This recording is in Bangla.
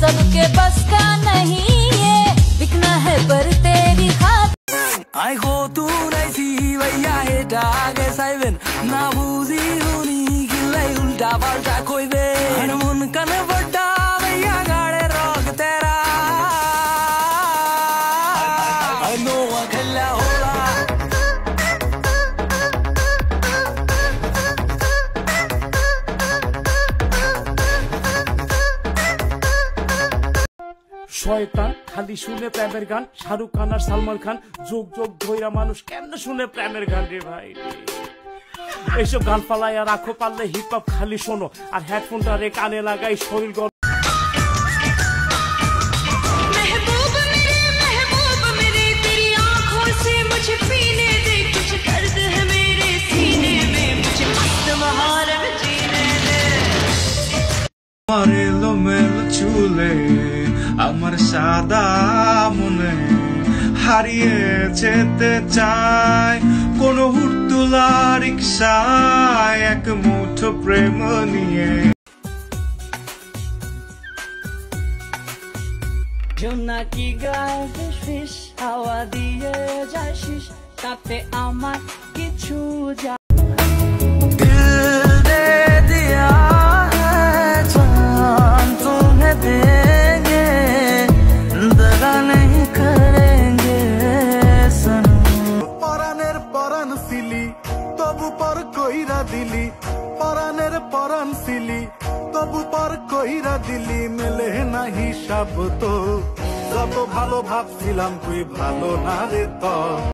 सबके बस का नहीं ये बिकना है पर तेरी खातिर आई हो तू नहीं सी भैया है डागे साइवन ना बुझी हुनी गिलाई उल्टा पल्टा कोई दे मन कन बड़ा भैया गाड़े रोक तेरा आई नो अकेला होला শয়তান খালি শুনে প্রেমের গান শাহরুখ খান আর সালমান খান যোগ যোগ ধইরা মানুষ কেমনে শুনে প্রেমের গান রে ভাই এইসব গান পালাইয়া রাখো পারলে হিপ হপ খালি শোনো আর হেডফোনটা রে কানে লাগাই শরীর চুলে আমার সাদা মনে হারিয়ে যেতে চায় কোন হুড়তুলা রিকশায় এক মুঠো প্রেম নিয়ে জোনাকি গায়ে ফিস হাওয়া দিয়ে যায় শিস তাতে আমার কিছু তবু পর কইরা দিলি পরানের পরান সিলি তবু পর কইরা দিলি মেলে না হিসাব তো যত ভালো ভাবছিলাম তুই ভালো না রে তো